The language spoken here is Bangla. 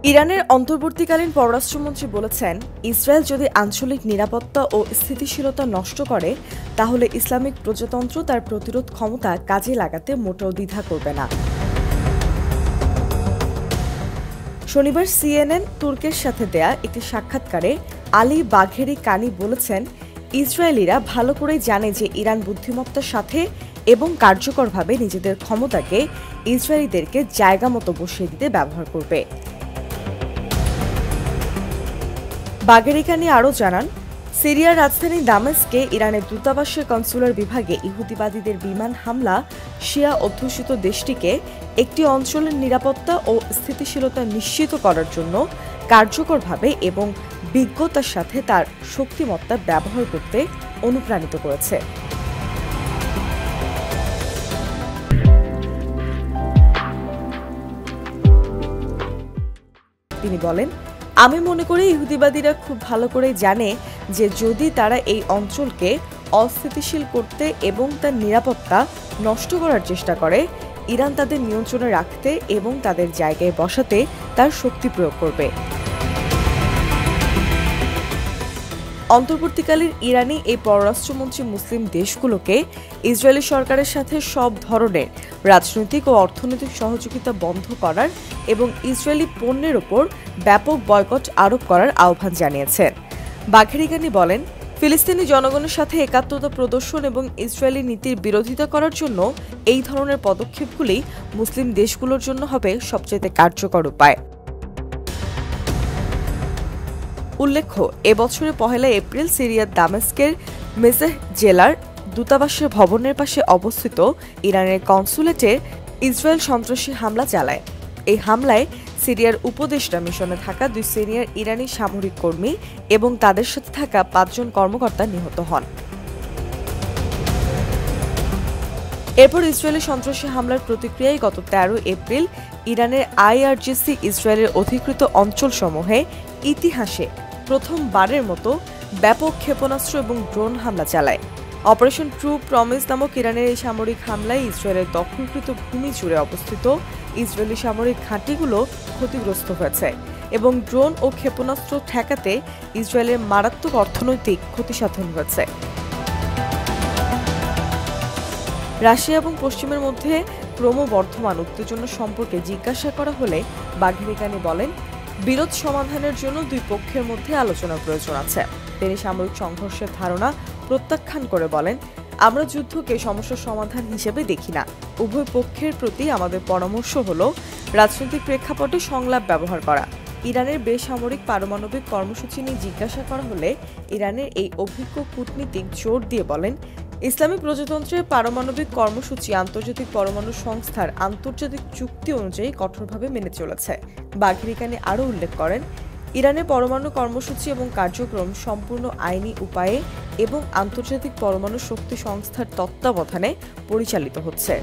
ইরানের অন্তর্বর্তীকালীন পররাষ্ট্রমন্ত্রী বলেছেন, ইসরায়েল যদি আঞ্চলিক নিরাপত্তা ও স্থিতিশীলতা নষ্ট করে তাহলে ইসলামিক প্রজাতন্ত্র তার প্রতিরোধ ক্ষমতা কাজে লাগাতে মোটেও দ্বিধা করবে না। শনিবার সিএনএন তুর্কের সাথে দেয়া একটি সাক্ষাৎকারে আলী বাঘেরি কানি বলেছেন, ইসরায়েলিরা ভালো করেই জানে যে ইরান বুদ্ধিমত্তার সাথে এবং কার্যকরভাবে নিজেদের ক্ষমতাকে ইসরায়েলিদেরকে জায়গা মতো বসিয়ে দিতে ব্যবহার করবে। বাঘেরি কানি আরও জানান, সিরিয়ার রাজধানী দামেস্কে ইরানের দূতাবাসের কনসুলার বিভাগে ইহুদিবাদীদের বিমান হামলা শিয়া অধ্যুষিত দেশটিকে একটি অঞ্চলের নিরাপত্তা ও স্থিতিশীলতা নিশ্চিত করার জন্য কার্যকরভাবে এবং বিজ্ঞতার সাথে তার শক্তিমত্তা ব্যবহার করতে অনুপ্রাণিত করেছে। তিনি বলেন, আমি মনে করি ইহুদিবাদীরা খুব ভালো করে জানে যে যদি তারা এই অঞ্চলকে অস্থিতিশীল করতে এবং তার নিরাপত্তা নষ্ট করার চেষ্টা করে, ইরান তাদের নিয়ন্ত্রণে রাখতে এবং তাদের জায়গায় বসাতে তার শক্তি প্রয়োগ করবে। অন্তর্বর্তীকালীন ইরানি এই পররাষ্ট্রমন্ত্রী মুসলিম দেশগুলোকে ইসরায়েলি সরকারের সাথে সব ধরনের রাজনৈতিক ও অর্থনৈতিক সহযোগিতা বন্ধ করার এবং ইসরায়েলি পণ্যের ওপর ব্যাপক বয়কট আরোপ করার আহ্বান জানিয়েছেন। বাঘেরি কানি বলেন, ফিলিস্তিনি জনগণের সাথে একাত্মতা প্রদর্শন এবং ইসরায়েলি নীতির বিরোধিতা করার জন্য এই ধরনের পদক্ষেপগুলি মুসলিম দেশগুলোর জন্য হবে সবচেয়ে কার্যকর উপায়। উল্লেখ্য, এবছরের 1 এপ্রিল সিরিয়ার দামেস্কের মেজেহ জেলার দূতাবাসের ভবনের পাশে অবস্থিত ইরানের কনসুলেটে ইসরায়েল সন্ত্রাসী হামলা চালায়। এই হামলায় সিরিয়ার উপদেষ্টা মিশনে থাকা 2 সিনিয়র ইরানি সামরিক কর্মী এবং তাদের সাথে থাকা 5 জন কর্মকর্তা নিহত হন। এরপর ইসরায়েলি সন্ত্রাসী হামলার প্রতিক্রিয়ায় গত 13 এপ্রিল ইরানের আইআরজিসি ইসরায়েলের অধিকৃত অঞ্চলসমূহে ইতিহাসে প্রথমবারের মতো ব্যাপক ক্ষেপণাস্ত্র এবং ড্রোন হামলা চালায়। অপারেশন ট্রু প্রমিস নামক ইরানের এই সামরিক হামলায় ইসরায়েলের দখলকৃত ভূমি জুড়ে অবস্থিত ইসরায়েলি সামরিক ঘাঁটিগুলো ক্ষতিগ্রস্ত হয়েছে এবং ড্রোন ও ক্ষেপণাস্ত্র ঠেকাতে ইসরায়েলের মারাত্মক অর্থনৈতিক ক্ষতিসাধন হয়েছে। রাশিয়া এবং পশ্চিমের মধ্যে ক্রমবর্ধমান উত্তেজনা সম্পর্কে জিজ্ঞাসা করা হলে বাঘেরি কানি বলেন, বিরোধ সমাধানের জন্য 2 পক্ষের মধ্যে আলোচনার প্রয়োজন আছে। তিনি সামরিক সংঘর্ষের ধারণা প্রত্যাখ্যান করে বলেন, আমরা যুদ্ধকে সমস্যার সমাধান হিসেবে দেখি না। উভয় পক্ষের প্রতি আমাদের পরামর্শ হলো রাজনৈতিক প্রেক্ষাপটে সংলাপ ব্যবহার করা। ইরানের বেসামরিক পারমাণবিক কর্মসূচি নিয়ে জিজ্ঞাসা করা হলে ইরানের এই অভিজ্ঞ কূটনীতিক জোর দিয়ে বলেন, ইসলামী প্রজাতন্ত্রের পারমাণবিক কর্মসূচি আন্তর্জাতিক পরমাণু সংস্থার আন্তর্জাতিক চুক্তি অনুযায়ী কঠোরভাবে মেনে চলেছে। বাঘেরি কানি আরও উল্লেখ করেন, ইরানের পরমাণু কর্মসূচি এবং কার্যক্রম সম্পূর্ণ আইনি উপায়ে এবং আন্তর্জাতিক পরমাণু শক্তি সংস্থার তত্ত্বাবধানে পরিচালিত হচ্ছে।